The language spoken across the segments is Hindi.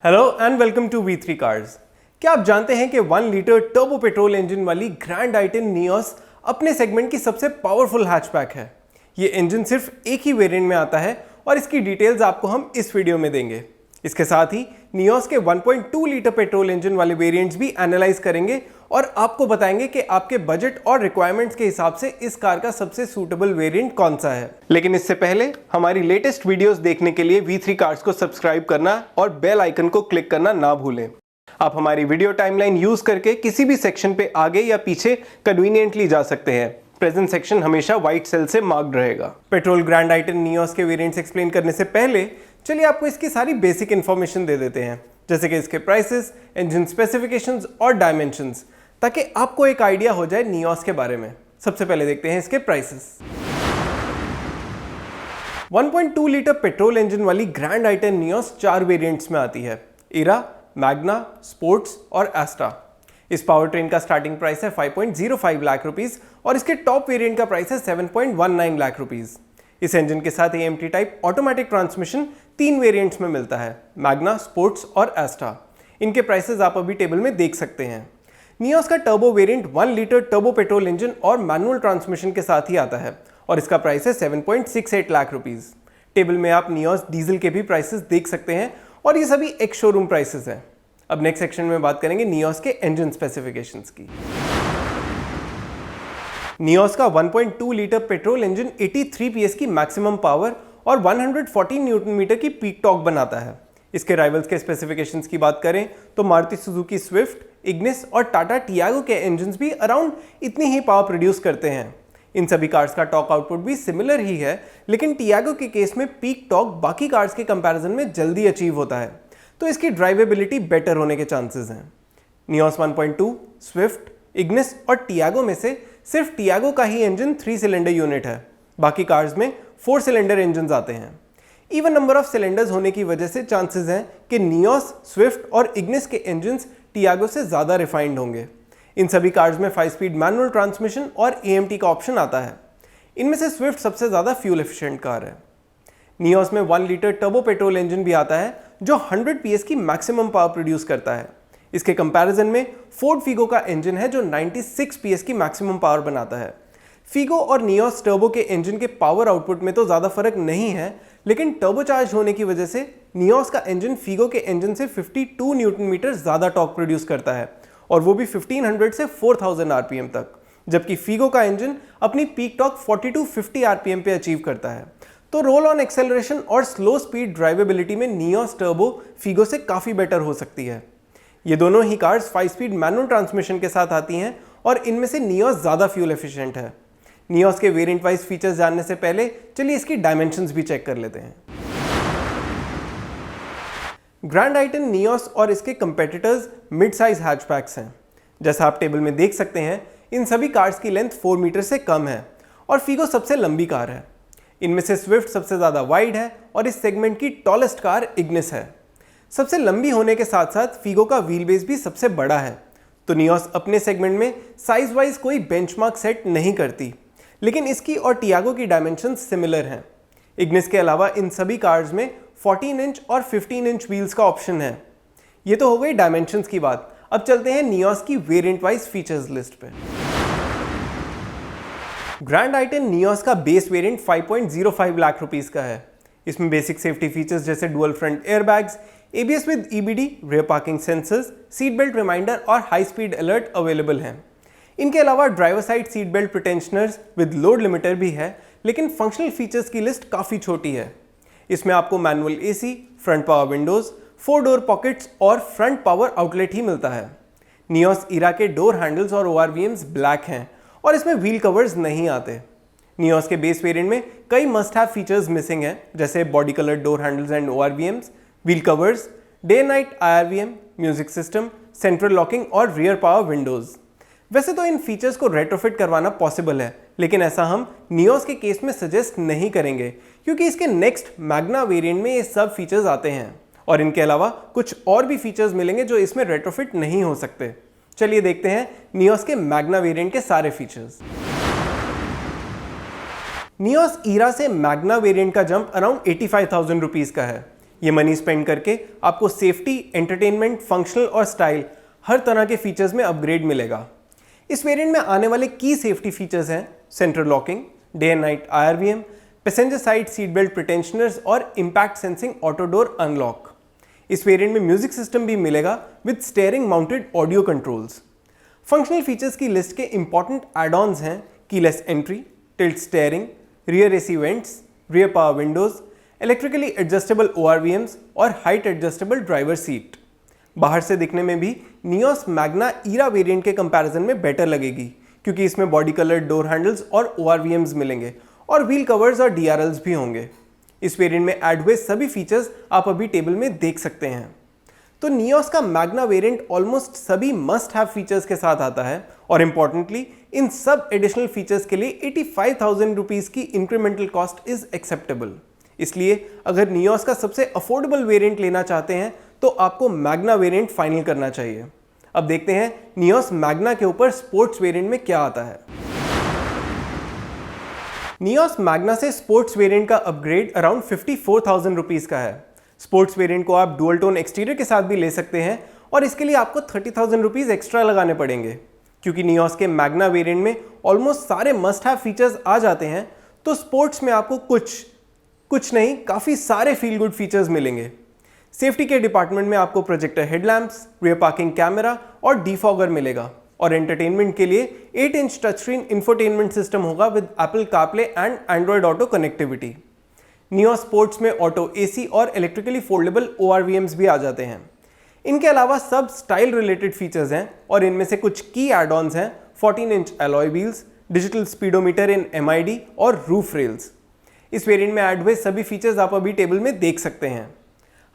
Hello and welcome to V3 cars. क्या आप जानते हैं कि 1 लीटर टर्बो पेट्रोल इंजन वाली ग्रैंड आई-10 नियोस अपने सेगमेंट की सबसे पावरफुल हैचबैक है। ये इंजन सिर्फ एक ही वेरिएंट में आता है और इसकी डिटेल्स आपको हम इस वीडियो में देंगे। इसके साथ ही नियोस के 1.2 लीटर पेट्रोल इंजन वाले वेरिएंट्स भी एनालाइज करेंगे और आपको बताएंगे कि आपके बजट और रिक्वायरमेंट्स के हिसाब से इस कार का सबसे सूटेबल वेरिएंट कौन सा है। लेकिन इससे पहले हमारी लेटेस्ट वीडियोस देखने के लिए V3 कार्स को सब्सक्राइब करना और बेल आइकन को क्लिक करना ना भूलें। आप हमारी वीडियो टाइमलाइन यूज करके किसी भी सेक्शन पे आगे या पीछे कन्वीनियंटली जा सकते हैं। प्रेजेंट सेक्शन हमेशा व्हाइट सेल से मार्क्ड रहेगा। पेट्रोल ग्रैंड आई-10 नियोस के वेरिएंट्स एक्सप्लेन करने से पहले चलिए आपको इसकी सारी बेसिक इंफॉर्मेशन दे देते हैं, जैसे कि इसके प्राइसेस, इंजन स्पेसिफिकेशंस और डायमेंशंस, ताकि आपको एक आइडिया हो जाए नियोस के बारे में। सबसे पहले देखते हैं इसके प्राइसेस। 1.2 लीटर पेट्रोल इंजन वाली ग्रैंड आई-10 नियोस 4 वेरिएंट्स में आती है: इरा, मैग्ना, स्पोर्ट्स और एस्टा। इस पावर ट्रेन का स्टार्टिंग प्राइस है 5.05 लाख रुपीस और इसके टॉप वेरिएंट का प्राइस है 7.19 लाख रुपीस। इस इंजन के साथ AMT type automatic transmission 3 variants में मिलता है: मैग्ना, स्पोर्ट्स और एस्टा। इनके प्राइसेस आप अभी टेबल में देख सकते हैं। नियोस का turbo variant 1 litre turbo petrol engine और मैनुअल ट्रांसमिशन के साथ ही आता है और इसका प्राइस है 7.68 लाख रुपीस। टेबल में आप नियोस डीजल के भी प्राइसेस देख सकते हैं और ये सभी एक्स शोरूम प्राइसेस हैं। अब नेक्स्ट सेक्शन में बात करेंगे नियोस के इंजन स्पेसिफिकेशंस की। नियोस का 1.2 लीटर पेट्रोल इंजन 83 PS की मैक्सिमम पावर और 114 न्यूटन मीटर की पीक टॉर्क बनाता है। इसके राइवल्स के स्पेसिफिकेशंस की बात करें तो मारुति सुजुकी स्विफ्ट, इग्निस और टाटा टियागो के इंजन्स भी अराउंड इतनी ही पावर प्रोड्यूस करते हैं। इन सभी कार्स का टॉर्क आउटपुट भी सिमिलर ही है, लेकिन टियागो के केस में पीक टॉर्क बाकी कार्स के कंपैरिजन में जल्दी अचीव होता है, तो इसकी ड्राइवेबिलिटी बेटर होने के चांसेस हैं। नियोस 1.2, स्विफ्ट, इग्निस और टियागो में से सिर्फ टियागो का ही इंजन 3 सिलेंडर यूनिट है। बाकी कार्स में 4 सिलेंडर इंजन आते हैं। इवन नंबर ऑफ सिलेंडर्स होने की वजह से चांसेस हैं कि नियोस, स्विफ्ट और इग्निस के इंजन्स टियागो से ज़्यादा रिफाइंड होंगे। इन सभी कार्स में 5 स्पीड मैनुअल ट्रांसमिशन और AMT का ऑप्शन आता है। इनमें से स्विफ्ट सबसे ज़्यादा फ्यूल एफिशिएंट कार है। नियोस में 1 लीटर टर्बो पेट्रोल इंजन भी आता है जो 100 PS की मैक्सिमम पावर प्रोड्यूस करता है। इसके कंपैरिजन में फोर्ड फीगो का इंजन है जो 96 PS की मैक्सिमम पावर बनाता है। फीगो और नियोस टर्बो के इंजन के पावर आउटपुट में तो ज़्यादा फर्क नहीं है, लेकिन टर्बोचार्ज होने की वजह से नियोस का इंजन फीगो के इंजन से 52 न्यूटन मीटर ज़्यादा टॉर्क प्रोड्यूस करता है, और वो भी 1500 से 4000 RPM तक, जबकि फीगो का इंजन अपनी पीक टॉर्क 4250 RPM पे अचीव करता है। तो रोल ऑन एक्सेलरेशन और स्लो स्पीड ड्राइवेबिलिटी में नियोस टर्बो फीगो से काफ़ी बेटर हो सकती है। ये दोनों ही कार्स 5 स्पीड मैनुअल ट्रांसमिशन के साथ आती हैं और इनमें से नियोस ज़्यादा फ्यूल एफिशिएंट है। नियोस के वेरिएंट वाइज फीचर्स जानने से पहले चलिए इसकी डायमेंशंस भी चेक कर लेते हैं। ग्रैंड आई-10 नियोस और इसके कंपेटिटर्स मिड साइज हैचबैक्स हैं। जैसा आप टेबल में देख सकते हैं, इन सभी कार्स की लेंथ 4 मीटर से कम है और फीगो सबसे लंबी कार है। इनमें से स्विफ्ट सबसे ज़्यादा वाइड है और इस सेगमेंट की टॉलेस्ट कार इग्निस है। सबसे लंबी होने के साथ साथ फीगो का व्हील बेस भी सबसे बड़ा है। तो नियोस अपने सेगमेंट में साइज वाइज कोई बेंचमार्क सेट नहीं करती, लेकिन इसकी और टियागो की डायमेंशंस सिमिलर हैं। इग्निस के अलावा इन सभी कार्स में 14 इंच और 15 इंच व्हील्स का ऑप्शन है। ये तो हो गई डायमेंशंस की बात। अब चलते हैं नियोस की वेरिएंट वाइज फीचर्स लिस्ट पे। ग्रैंड आई-10 नियोस का बेस वेरिएंट 5.05 लाख रुपीस का है। इसमें बेसिक सेफ्टी फीचर्स जैसे dual front airbags, ABS with EBD, rear parking sensors, seat belt reminder और हाई स्पीड अलर्ट अवेलेबल हैं। इनके अलावा driver side seat belt pretensioners with load limiter भी है, लेकिन फंक्शनल फीचर्स की लिस्ट काफ़ी छोटी है। इसमें आपको manual AC, front power Windows, 4 door pockets और फ्रंट पावर आउटलेट ही मिलता है। नियोस इरा के डोर हैंडल्स और ORVMs ब्लैक हैं और इसमें व्हील कवर्स नहीं आते। नियोस के बेस वेरिएंट में कई मस्ट हैव फीचर्स मिसिंग हैं, जैसे body colour door handles and ORVMs, wheel covers, day night IRVM, music system, central locking और रियर पावर विंडोज़। वैसे तो इन फीचर्स को रेट्रोफिट करवाना पॉसिबल है, लेकिन ऐसा हम नियोस के केस में सजेस्ट नहीं करेंगे, क्योंकि इसके नेक्स्ट मैग्ना वेरिएंट में ये सब फीचर्स आते हैं और इनके अलावा कुछ और भी फीचर्स मिलेंगे जो इसमें रेट्रोफिट नहीं हो सकते। चलिए देखते हैं नियोस के मैग्ना वेरिएंट के सारे फीचर्स। नियोस इरा से मैग्ना वेरिएंट का जंप अराउंड 85,000 रुपीज़ का है। ये मनी स्पेंड करके आपको सेफ्टी, एंटरटेनमेंट, फंक्शनल और स्टाइल हर तरह के फीचर्स में अपग्रेड मिलेगा। इस वेरिएंट में आने वाले की सेफ्टी फीचर्स हैं central locking, day and night IRVM, passenger side seat belt pretensioners और impact sensing auto door unlock. इस वेरिएंट में म्यूजिक सिस्टम भी मिलेगा with steering mounted audio controls. Functional features की लिस्ट के इंपॉर्टेंट एड-ऑन्स हैं keyless entry, tilt steering, rear AC vents, rear power windows, electrically adjustable ORVMs और हाइट एडजस्टेबल ड्राइवर सीट। बाहर से दिखने में भी नियोस मैग्ना ईरा वेरिएंट के कंपैरिजन में बेटर लगेगी, क्योंकि इसमें बॉडी कलर डोर हैंडल्स और ORVMs मिलेंगे और व्हील कवर्स और DRLs भी होंगे। इस वेरिएंट में ऐड हुए सभी फीचर्स आप अभी टेबल में देख सकते हैं। तो नियोस का मैग्ना वेरिएंट ऑलमोस्ट सभी मस्ट हैव फीचर्स के साथ आता है और इंपॉर्टेंटली इन सब एडिशनल फीचर्स के लिए 85,000 रुपीज की इंक्रीमेंटल कॉस्ट इज एक्सेप्टेबल। इसलिए अगर नियोस का सबसे अफोर्डेबल वेरिएंट लेना चाहते हैं तो आपको मैग्ना वेरिएंट फाइनल करना चाहिए। अब देखते हैं नियोस मैग्ना के ऊपर स्पोर्ट्स वेरिएंट में क्या आता है। नियोस मैग्ना से स्पोर्ट्स वेरिएंट का अपग्रेड अराउंड 54,000 रुपीज का है। स्पोर्ट्स वेरिएंट को आप डुअल टोन एक्सटीरियर के साथ भी ले सकते हैं और इसके लिए आपको 30,000 रुपीज एक्स्ट्रा लगाने पड़ेंगे। क्योंकि नियोस के मैग्ना वेरिएंट में ऑलमोस्ट सारे मस्ट हैव फीचर्स आ जाते हैं, तो स्पोर्ट्स में आपको कुछ नहीं काफ़ी सारे फील गुड फीचर्स मिलेंगे। सेफ्टी के डिपार्टमेंट में आपको projector headlamps, rear parking camera और डिफॉगर मिलेगा और एंटरटेनमेंट के लिए 8 inch touch screen infotainment system होगा with Apple CarPlay and Android auto connectivity. Nios sports में ऑटो AC और इलेक्ट्रिकली फोल्डेबल ORVMs भी आ जाते हैं। इनके अलावा सब स्टाइल रिलेटेड फीचर्स हैं और इनमें से कुछ की एड-ऑन्स हैं 14 inch alloy wheels, digital speedometer in MID और रूफ रेल्स। इस वेरिएंट में ऐड हुए सभी फीचर्स आप अभी टेबल में देख सकते हैं।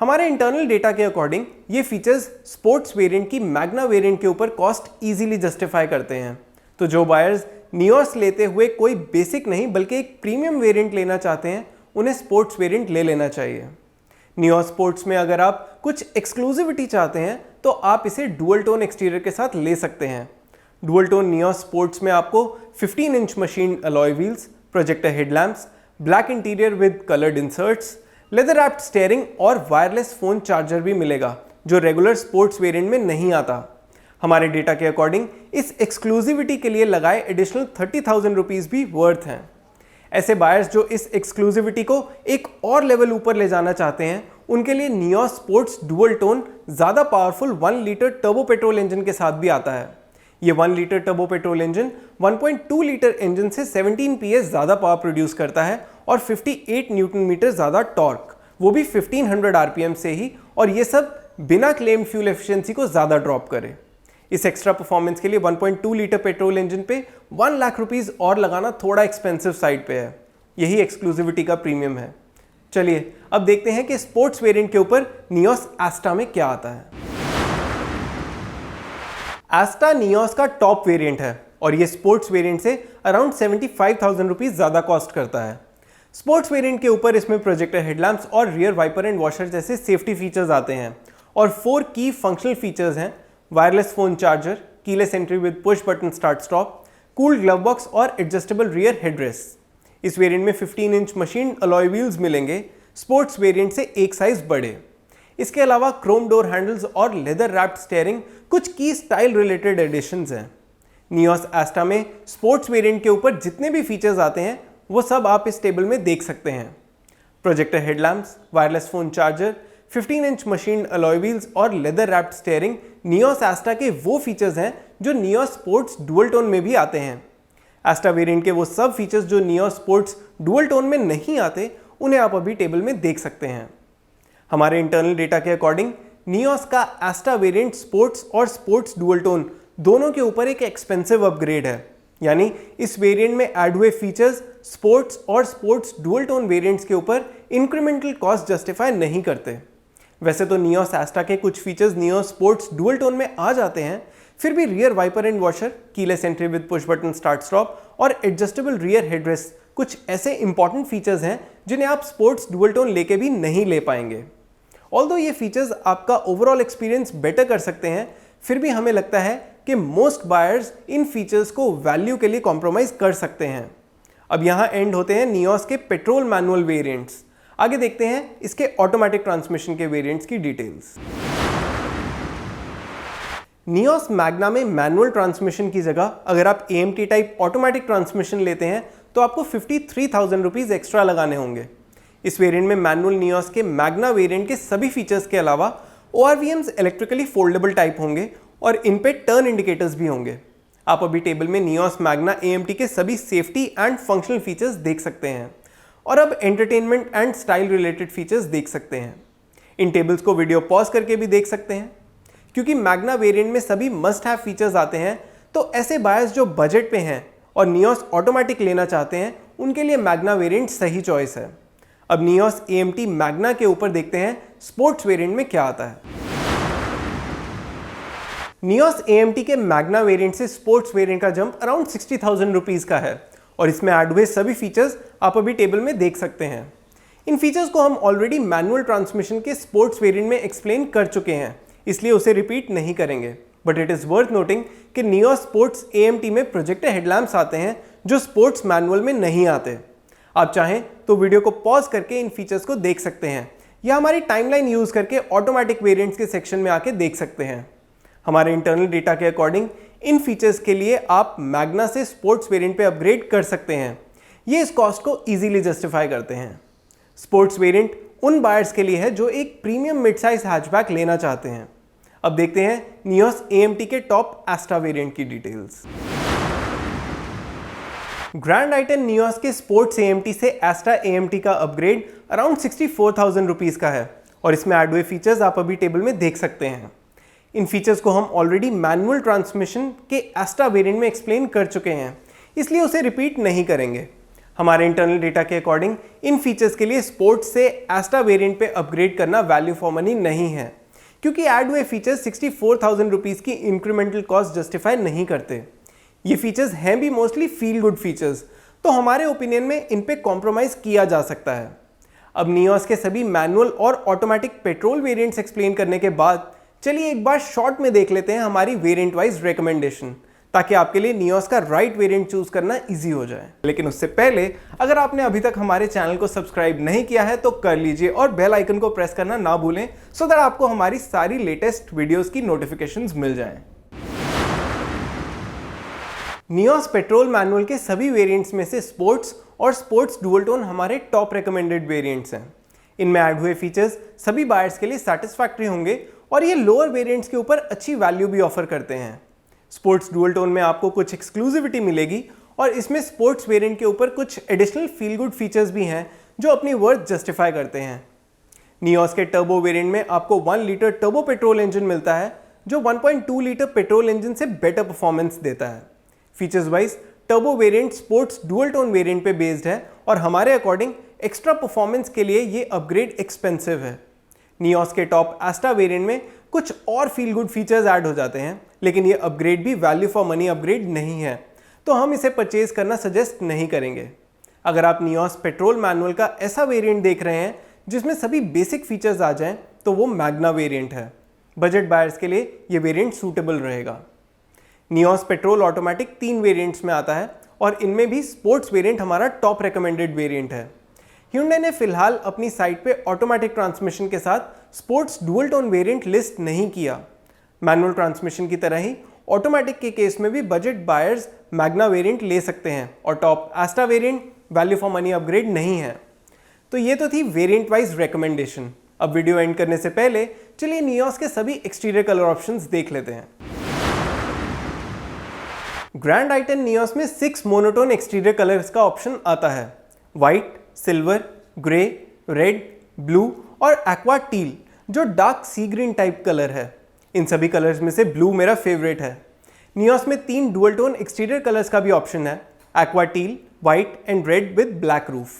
हमारे इंटरनल डेटा के अकॉर्डिंग ये फीचर्स स्पोर्ट्स वेरिएंट की मैग्ना वेरिएंट के ऊपर कॉस्ट इजीली जस्टिफाई करते हैं। तो जो बायर्स नियोस लेते हुए कोई बेसिक नहीं बल्कि एक प्रीमियम वेरिएंट लेना चाहते हैं, उन्हें स्पोर्ट्स वेरिएंट ले लेना चाहिए। नियोस स्पोर्ट्स में अगर आप कुछ एक्सक्लूसिविटी चाहते हैं तो आप इसे डुअल टोन एक्सटीरियर के साथ ले सकते हैं। डुअल टोन नियोस स्पोर्ट्स में आपको 15 inch machine alloy wheels, projector headlamps, black interior with coloured inserts, leather wrapped steering और वायरलेस फोन चार्जर भी मिलेगा, जो रेगुलर स्पोर्ट्स वेरिएंट में नहीं आता। हमारे डेटा के अकॉर्डिंग इस एक्सक्लूसिविटी के लिए लगाए एडिशनल 30,000 रुपीज भी वर्थ हैं। ऐसे बायर्स जो इस एक्सक्लूसिविटी को एक और लेवल ऊपर ले जाना चाहते हैं, उनके लिए नियोस स्पोर्ट्स डुअल टोन ज़्यादा powerful 1 litre turbo petrol engine के साथ भी आता है। ये 1 litre turbo petrol engine 1.2 litre engine से 17 PS ज़्यादा पावर प्रोड्यूस करता है और 58 न्यूटन मीटर ज़्यादा टॉर्क, वो भी 1500 RPM से ही, और ये सब बिना क्लेम फ्यूल एफिशिएंसी को ज़्यादा ड्रॉप करे। इस एक्स्ट्रा परफॉर्मेंस के लिए 1.2 लीटर पेट्रोल इंजन पे 1 लाख रुपीस और लगाना थोड़ा एक्सपेंसिव साइड पे है। यही एक्सक्लूसिविटी का प्रीमियम है। चलिए अब देखते हैं कि स्पोर्ट्स वेरिएंट के ऊपर नियोस एस्टा में क्या आता है। एस्टा नियोस का टॉप वेरिएंट है और ये स्पोर्ट्स वेरिएंट से अराउंड 75,000 रुपीज ज़्यादा कॉस्ट करता है। स्पोर्ट्स वेरिएंट के ऊपर इसमें प्रोजेक्टर हेडलैम्प्स और रियर वाइपर एंड वॉशर जैसे सेफ्टी फीचर्स आते हैं और 4 की फंक्शनल फीचर्स हैं: wireless phone charger, keyless entry with push button start stop, cooled glove box और एडजस्टेबल रियर हेडरेस्ट। इस वेरिएंट में 15 इंच मशीन अलॉय व्हील्स मिलेंगे, स्पोर्ट्स वेरिएंट से एक साइज बड़े। इसके अलावा क्रोम डोर हैंडल्स और लेदर रैप्ड स्टीयरिंग कुछ की स्टाइल रिलेटेड एडिशंस हैं। नियोस एस्टा में स्पोर्ट्स वेरिएंट के ऊपर जितने भी फीचर्स आते हैं वो सब आप इस टेबल में देख सकते हैं। Projector headlamps, wireless phone charger, 15 inch machine alloy wheels और leather wrapped steering Nios Asta के वो फीचर्स हैं जो नियोस स्पोर्ट्स डुअल टोन में भी आते हैं। एस्टा वेरिएंट के वो सब फीचर्स जो नियोस स्पोर्ट्स डुअल टोन में नहीं आते, उन्हें आप अभी टेबल में देख सकते हैं। हमारे इंटरनल डेटा के अकॉर्डिंग नियोस का एस्टा वेरिएंट स्पोर्ट्स और स्पोर्ट्स डुअल टोन दोनों के ऊपर एक एक्सपेंसिव अपग्रेड है, यानी इस वेरिएंट में ऐड हुए फीचर्स स्पोर्ट्स और स्पोर्ट्स डुअल टोन वेरिएंट्स के ऊपर इंक्रीमेंटल कॉस्ट जस्टिफाई नहीं करते। वैसे तो नियोस एस्टा के कुछ features Nios Sportz dual tone में आ जाते हैं, फिर भी rear wiper and washer, keyless entry with push button start stop और एडजस्टेबल रियर हेडरेस्ट कुछ ऐसे इंपॉर्टेंट फीचर्स हैं जिन्हें आप स्पोर्ट्स डुअल टोन लेके भी नहीं ले पाएंगे। ऑल्दो ये फीचर्स आपका ओवरऑल एक्सपीरियंस बेटर कर सकते हैं, फिर भी हमें लगता है कि मोस्ट बायर्स इन फीचर्स को वैल्यू के लिए कॉम्प्रोमाइज कर सकते हैं। अब यहाँ एंड होते हैं नियोस के पेट्रोल मैनुअल वेरिएंट्स। आगे देखते हैं इसके ऑटोमेटिक ट्रांसमिशन के वेरिएंट्स की डिटेल्स। नियोस मैग्ना में मैनुअल ट्रांसमिशन की जगह अगर आप AMT टाइप ऑटोमेटिक ट्रांसमिशन लेते हैं तो आपको 53,000 रुपीज एक्स्ट्रा लगाने होंगे। इस वेरिएंट में मैनुअल नियोस के मैग्ना वेरिएंट के सभी फीचर्स के अलावा ORVMs इलेक्ट्रिकली फोल्डेबल टाइप होंगे और इन पे टर्न इंडिकेटर्स भी होंगे। आप अभी टेबल में नियोस मैग्ना AMT के सभी सेफ्टी एंड फंक्शनल फीचर्स देख सकते हैं और अब entertainment and style related features देख सकते हैं। इन टेबल्स को वीडियो पॉज करके भी देख सकते हैं। क्योंकि मैग्ना वेरिएंट में सभी मस्ट हैव फीचर्स आते हैं तो ऐसे बायर्स जो बजट पे हैं और नियोस ऑटोमेटिक लेना चाहते हैं उनके लिए मैग्ना वेरिएंट सही चॉइस है। अब नियोस AMT मैग्ना के ऊपर देखते हैं स्पोर्ट्स वेरिएंट में क्या आता है। नियोस AMT के मैग्ना वेरिएंट से स्पोर्ट्स वेरिएंट का जंप अराउंड 60,000 रुपीज का है और इसमें ऐड हुए सभी फीचर्स आप अभी टेबल में देख सकते हैं। इन फीचर्स को हम ऑलरेडी मैनुअल ट्रांसमिशन के स्पोर्ट्स वेरिएंट में एक्सप्लेन कर चुके हैं, इसलिए उसे रिपीट नहीं करेंगे। But it is worth noting कि नियोस स्पोर्ट्स AMT में प्रोजेक्टर हेडलैम्प्स आते हैं जो स्पोर्ट्स मैनुअल में नहीं आते। आप चाहें तो वीडियो को पॉज करके इन फीचर्स को देख सकते हैं या हमारी टाइमलाइन यूज करके ऑटोमेटिक वेरिएंट्स के सेक्शन में आके देख सकते हैं। हमारे इंटरनल डेटा के अकॉर्डिंग इन फीचर्स के लिए आप मैग्ना से स्पोर्ट्स वेरिएंट पे अपग्रेड कर सकते हैं। ये इस कॉस्ट को इजीली जस्टिफाई करते हैं। स्पोर्ट्स वेरिएंट उन बायर्स के लिए है जो एक प्रीमियम मिड साइज हैचबैक लेना चाहते हैं। अब देखते हैं नियोस AMT के टॉप एस्टा वेरिएंट की डिटेल्स। ग्रैंड आइटन नियोस के स्पोर्ट्स AMT से एस्टा AMT का अपग्रेड अराउंड 64,000 रुपीज का है और इसमें ऐड हुए फीचर्स आप अभी टेबल में देख सकते हैं। इन फीचर्स को हम ऑलरेडी मैनुअल ट्रांसमिशन के एस्टा वेरिएंट में एक्सप्लेन कर चुके हैं, इसलिए उसे रिपीट नहीं करेंगे। हमारे इंटरनल डेटा के अकॉर्डिंग इन फीचर्स के लिए स्पोर्ट्स से एस्टा वेरिएंट पे अपग्रेड करना वैल्यू फॉर मनी नहीं है, क्योंकि ऐड हुए फीचर्स 64,000 रुपीज की इंक्रीमेंटल कॉस्ट जस्टिफाई नहीं करते। ये फीचर्स हैं भी मोस्टली फील गुड फीचर्स, तो हमारे ओपिनियन में इन पे कॉम्प्रोमाइज किया जा सकता है। अब नियोस के सभी मैनुअल और ऑटोमेटिक पेट्रोल वेरिएंट्स एक्सप्लेन करने के बाद चलिए एक बार शॉर्ट में देख लेते हैं हमारी वेरिएंट वाइज रिकमेंडेशन, ताकि आपके लिए नियोस का राइट वेरिएंट चूज करना इजी हो जाए। लेकिन उससे पहले अगर आपने अभी तक हमारे चैनल को सब्सक्राइब नहीं किया है तो कर लीजिए और बेल आइकन को प्रेस करना ना भूलें, सो दैट आपको हमारी सारी लेटेस्ट वीडियोस की नोटिफिकेशंस मिल जाएं। नियोस पेट्रोल मैनुअल के सभी वेरिएंट्स में से स्पोर्ट्स और स्पोर्ट्स डुअल टोन हमारे टॉप रिकमेंडेड वेरिएंट्स हैं। इनमें ऐड हुए फीचर्स सभी बायर्स के लिए सैटिस्फैक्टरी होंगे और ये लोअर वेरिएंट्स के ऊपर अच्छी वैल्यू भी ऑफर करते हैं। स्पोर्ट्स डुअल टोन में आपको कुछ एक्सक्लूसिविटी मिलेगी और इसमें स्पोर्ट्स वेरिएंट के ऊपर कुछ एडिशनल फील गुड फीचर्स भी हैं जो अपनी वर्थ जस्टिफाई करते हैं। नियोस के टर्बो वेरिएंट में आपको 1 लीटर टर्बो पेट्रोल इंजन मिलता है जो 1.2 लीटर पेट्रोल इंजन से बेटर परफॉर्मेंस देता है। Features wise turbo variant sports dual tone variant पे बेस्ड है और हमारे अकॉर्डिंग एक्स्ट्रा परफॉर्मेंस के लिए ये अपग्रेड एक्सपेंसिव है। नियोस के टॉप एस्टा वेरिएंट में कुछ और फील गुड फीचर्स ऐड हो जाते हैं, लेकिन ये अपग्रेड भी वैल्यू फॉर मनी अपग्रेड नहीं है, तो हम इसे परचेज करना सजेस्ट नहीं करेंगे। अगर आप नियोस पेट्रोल मैनुअल का ऐसा वेरिएंट देख रहे हैं जिसमें सभी बेसिक फीचर्स आ जाएं, तो वो मैग्ना वेरिएंट है। बजट बायर्स के लिए ये वेरिएंट सूटेबल रहेगा। नियोस पेट्रोल ऑटोमेटिक 3 वेरिएंट्स में आता है और इनमें भी स्पोर्ट्स वेरिएंट हमारा टॉप रिकमेंडेड वेरिएंट है। Hyundai ने फिलहाल अपनी साइट पे ऑटोमेटिक ट्रांसमिशन के साथ sports dual tone variant list नहीं किया। मैनुअल ट्रांसमिशन की तरह ही ऑटोमेटिक के केस में भी बजट बायर्स मैग्ना वेरिएंट ले सकते हैं और top एस्टा variant value for money upgrade नहीं है। तो ये तो थी वेरिएंट वाइज रिकमेंडेशन। अब वीडियो एंड करने से पहले चलिए नियोस के सभी एक्सटीरियर कलर ऑप्शंस देख लेते हैं। ग्रैंड आइटन नियोस में 6 मोनोटोन एक्सटीरियर कलर्स का ऑप्शन आता है। White, silver, grey, red, blue और एक्वा टील जो डार्क सी ग्रीन टाइप कलर है। इन सभी कलर्स में से ब्लू मेरा फेवरेट है। नियोस में 3 डुअल टोन एक्सटीरियर कलर्स का भी ऑप्शन है, aqua teal, white and red with black roof.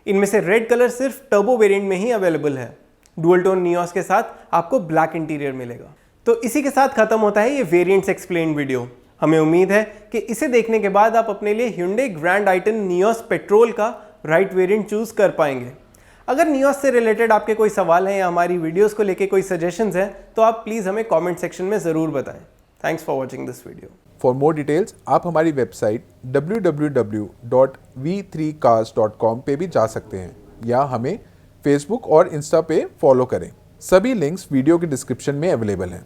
इनमें से रेड कलर सिर्फ टर्बो वेरिएंट में ही अवेलेबल है। डुअल टोन नियोस के साथ आपको ब्लैक इंटीरियर मिलेगा। तो इसी के साथ खत्म होता है ये वेरिएंट्स एक्सप्लेन वीडियो। हमें उम्मीद है कि इसे देखने के बाद आप अपने लिए Hyundai ग्रैंड आइटन नियोस पेट्रोल का राइट वेरिएंट चूज कर पाएंगे। अगर नियोस से रिलेटेड आपके कोई सवाल हैं या हमारी वीडियोस को लेके कोई सजेशंस हैं तो आप प्लीज़ हमें कमेंट सेक्शन में ज़रूर बताएं। Thanks for watching this video. For more details आप हमारी वेबसाइट www.v3cars.com पे भी जा सकते हैं या हमें फेसबुक और इंस्टा पे फॉलो करें। सभी लिंक्स वीडियो के डिस्क्रिप्शन में अवेलेबल हैं।